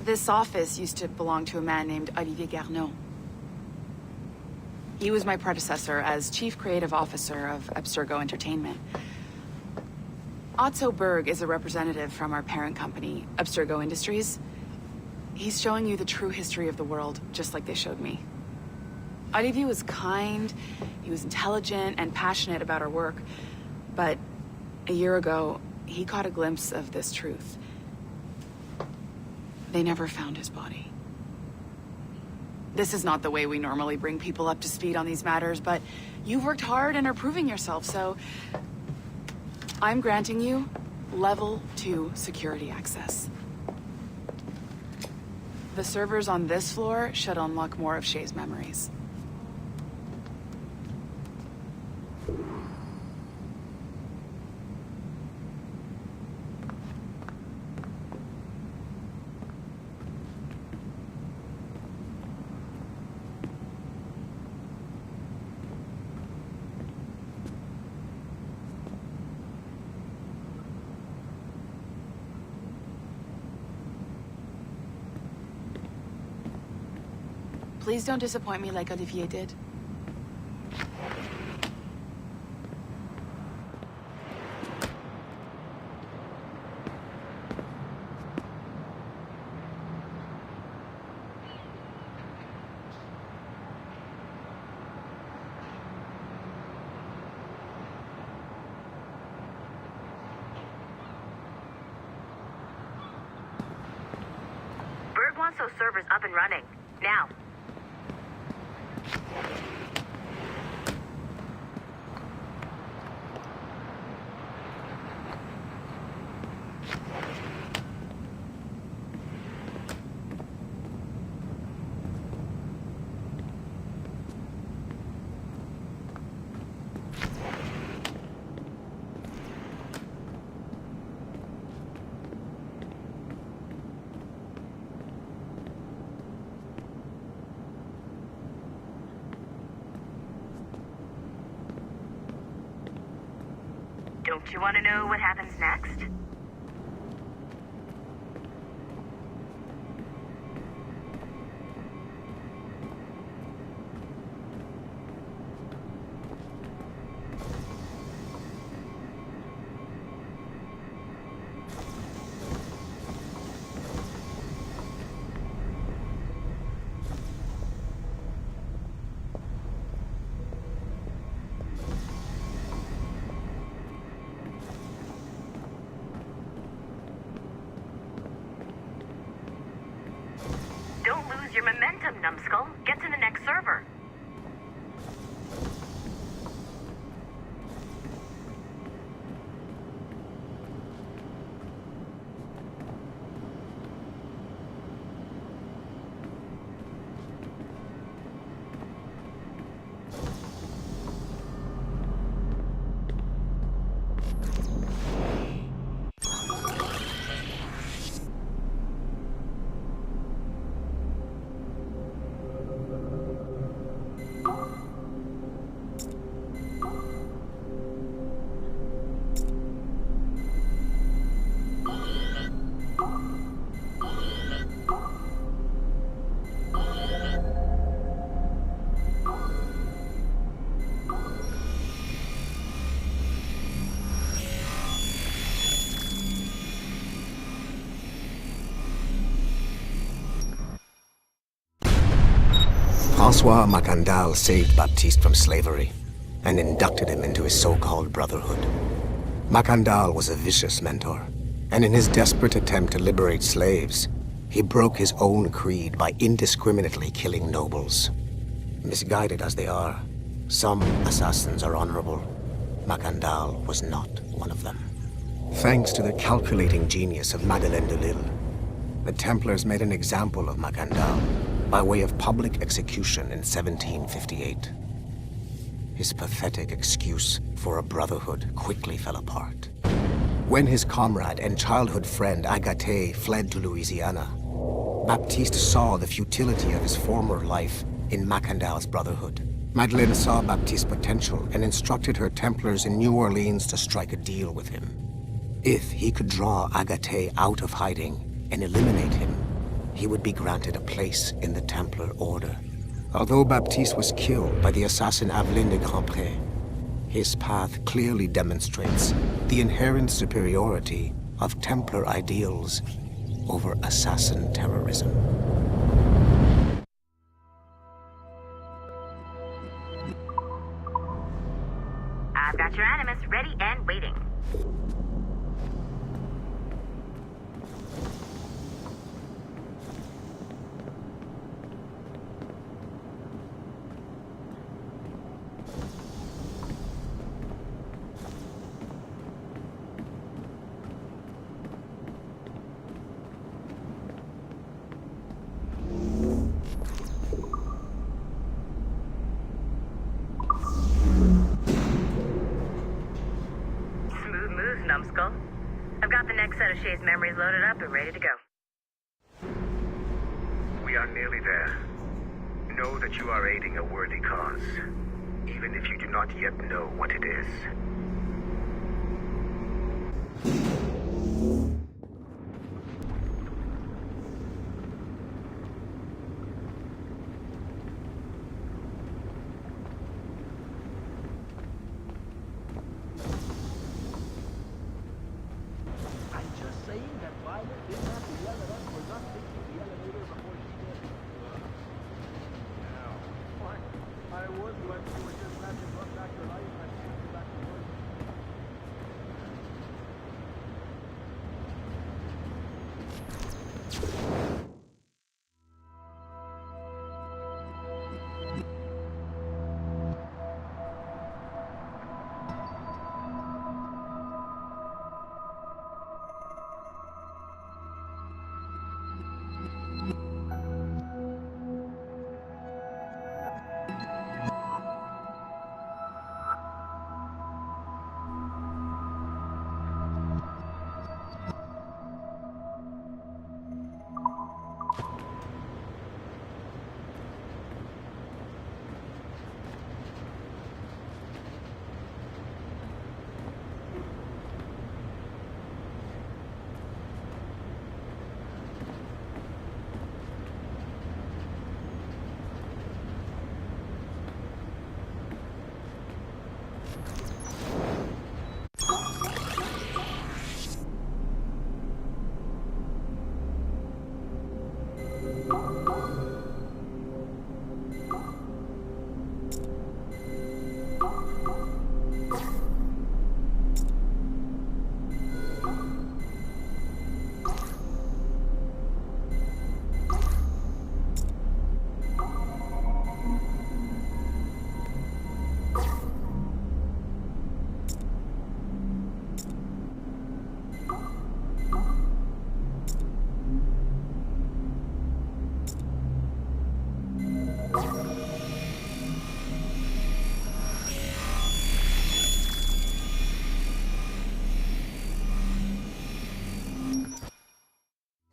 This office used to belong to a man named Olivier Garneau. He was my predecessor as Chief Creative Officer of Abstergo Entertainment. Otto Berg is a representative from our parent company, Abstergo Industries. He's showing you the true history of the world, just like they showed me. Olivier was kind, he was intelligent and passionate about our work, but a year ago, he caught a glimpse of this truth. They never found his body. This is not the way we normally bring people up to speed on these matters, but you've worked hard and are proving yourself, so I'm granting you level 2 security access. The servers on this floor should unlock more of Shay's memories. Please don't disappoint me like Olivier did. Berg wants those servers up and running. Now. Don't you want to know what happens next? Don't lose your momentum, numbskull. Get to the next server. François Macandal saved Baptiste from slavery and inducted him into his so-called brotherhood. Macandal was a vicious mentor, and in his desperate attempt to liberate slaves, he broke his own creed by indiscriminately killing nobles. Misguided as they are, some assassins are honorable. Macandal was not one of them. Thanks to the calculating genius of Madeleine de Lille, the Templars made an example of Macandal by way of public execution in 1758. His pathetic excuse for a brotherhood quickly fell apart. When his comrade and childhood friend Agathe fled to Louisiana, Baptiste saw the futility of his former life in Macandal's brotherhood. Madeleine saw Baptiste's potential and instructed her Templars in New Orleans to strike a deal with him. If he could draw Agathe out of hiding and eliminate him, he would be granted a place in the Templar Order. Although Baptiste was killed by the assassin Aveline de Grandpré, his path clearly demonstrates the inherent superiority of Templar ideals over assassin terrorism. I've got your Animus ready and waiting. Numbskull. I've got the next set of Shay's memories loaded up and ready to go. We are nearly there. Know that you are aiding a worthy cause, even if you do not yet know what it is.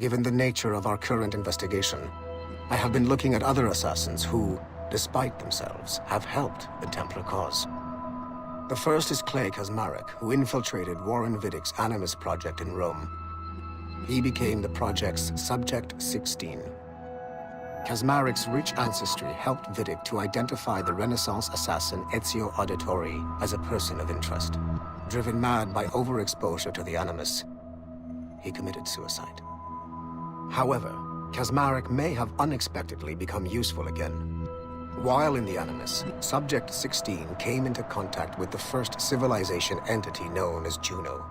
Given the nature of our current investigation, I have been looking at other assassins who, despite themselves, have helped the Templar cause. The first is Clay Kaczmarek, who infiltrated Warren Vidick's Animus project in Rome. He became the project's Subject 16. Kaczmarek's rich ancestry helped Vidick to identify the Renaissance assassin Ezio Auditore as a person of interest. Driven mad by overexposure to the Animus, he committed suicide. However, Kaczmarek may have unexpectedly become useful again. While in the Animus, Subject 16 came into contact with the first civilization entity known as Juno.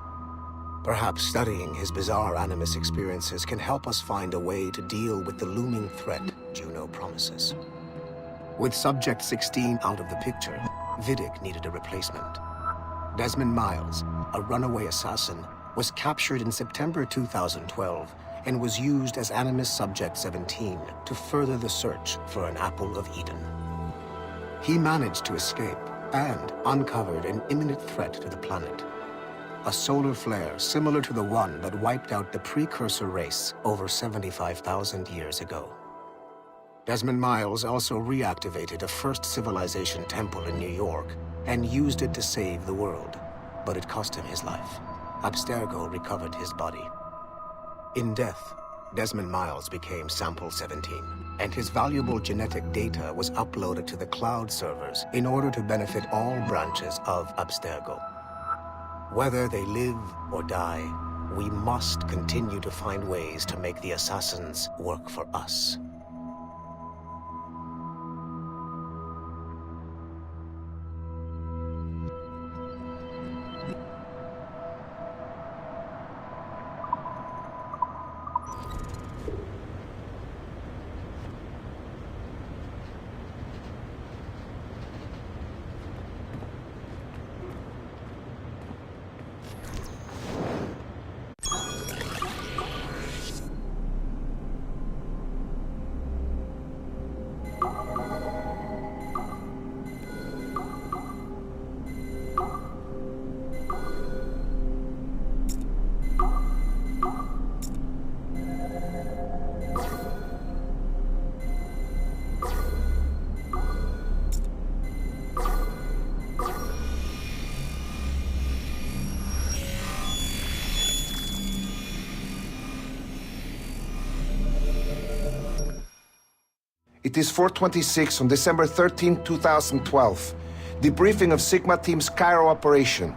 Perhaps studying his bizarre Animus experiences can help us find a way to deal with the looming threat Juno promises. With Subject 16 out of the picture, Vidick needed a replacement. Desmond Miles, a runaway assassin, was captured in September 2012 and was used as Animus Subject 17 to further the search for an Apple of Eden. He managed to escape and uncovered an imminent threat to the planet. A solar flare similar to the one that wiped out the precursor race over 75,000 years ago. Desmond Miles also reactivated a first civilization temple in New York and used it to save the world, but it cost him his life. Abstergo recovered his body. In death, Desmond Miles became Sample 17, and his valuable genetic data was uploaded to the cloud servers in order to benefit all branches of Abstergo. Whether they live or die, we must continue to find ways to make the assassins work for us. It is 4:26 on December 13, 2012. Debriefing of Sigma Team's Cairo operation.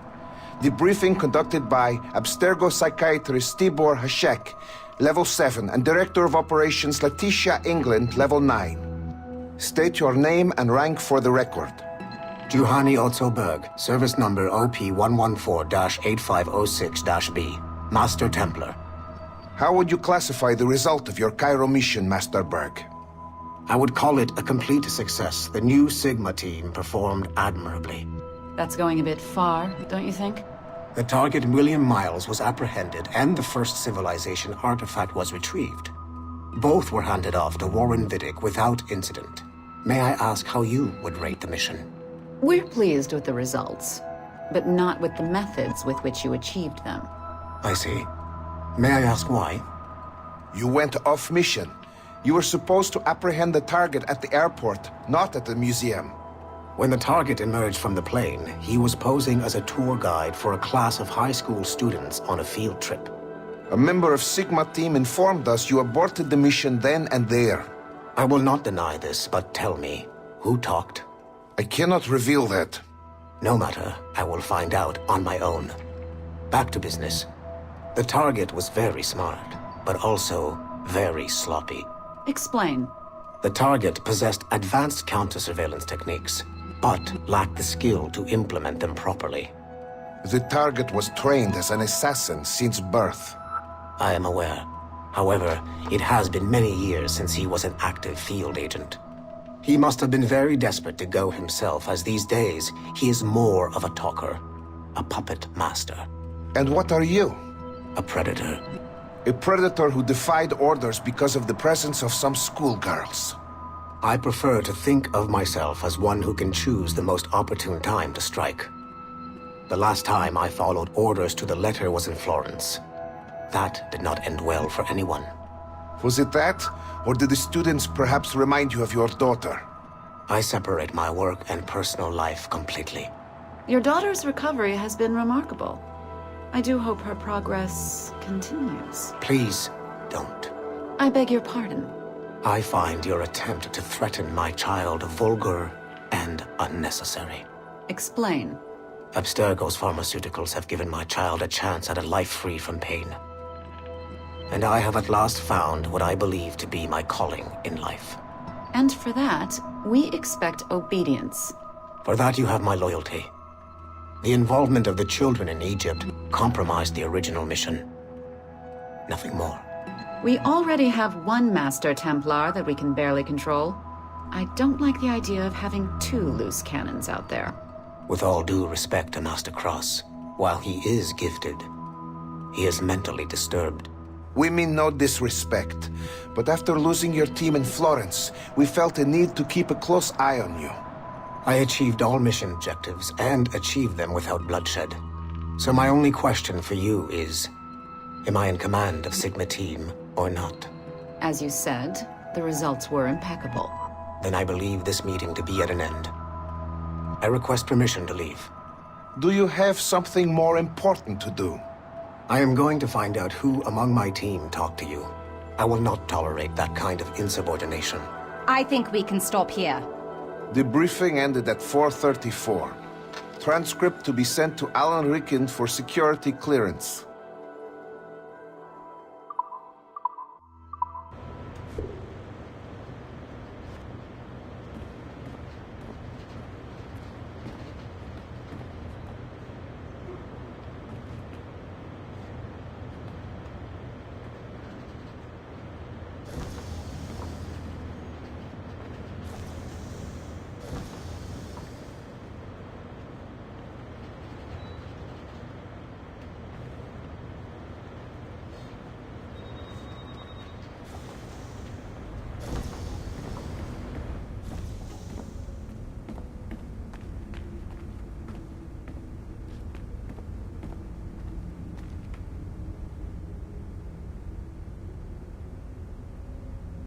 Debriefing conducted by Abstergo psychiatrist Tibor Hashek, Level 7, and Director of Operations Letitia England, Level 9. State your name and rank for the record. Juhani Otzoberg, service number OP114-8506-B, Master Templar. How would you classify the result of your Cairo mission, Master Berg? I would call it a complete success. The new Sigma team performed admirably. That's going a bit far, don't you think? The target, William Miles, was apprehended and the first civilization artifact was retrieved. Both were handed off to Warren Vidic without incident. May I ask how you would rate the mission? We're pleased with the results, but not with the methods with which you achieved them. I see. May I ask why? You went off mission. You were supposed to apprehend the target at the airport, not at the museum. When the target emerged from the plane, he was posing as a tour guide for a class of high school students on a field trip. A member of Sigma Team informed us you aborted the mission then and there. I will not deny this, but tell me, who talked? I cannot reveal that. No matter, I will find out on my own. Back to business. The target was very smart, but also very sloppy. Explain. The target possessed advanced counter-surveillance techniques, but lacked the skill to implement them properly. The target was trained as an assassin since birth. I am aware. However, it has been many years since he was an active field agent. He must have been very desperate to go himself, as these days he is more of a talker, a puppet master. And what are you? A predator. A predator who defied orders because of the presence of some schoolgirls. I prefer to think of myself as one who can choose the most opportune time to strike. The last time I followed orders to the letter was in Florence. That did not end well for anyone. Was it that? Or did the students perhaps remind you of your daughter? I separate my work and personal life completely. Your daughter's recovery has been remarkable. I do hope her progress continues. Please, don't. I beg your pardon. I find your attempt to threaten my child vulgar and unnecessary. Explain. Abstergo's pharmaceuticals have given my child a chance at a life free from pain. And I have at last found what I believe to be my calling in life. And for that, we expect obedience. For that you have my loyalty. The involvement of the children in Egypt compromised the original mission. Nothing more. We already have one Master Templar that we can barely control. I don't like the idea of having two loose cannons out there. With all due respect to Master Cross, while he is gifted, he is mentally disturbed. We mean no disrespect, but after losing your team in Florence, we felt a need to keep a close eye on you. I achieved all mission objectives and achieved them without bloodshed. So my only question for you is, am I in command of Sigma Team or not? As you said, the results were impeccable. Then I believe this meeting to be at an end. I request permission to leave. Do you have something more important to do? I am going to find out who among my team talked to you. I will not tolerate that kind of insubordination. I think we can stop here. The briefing ended at 4:34. Transcript to be sent to Alan Ricken for security clearance.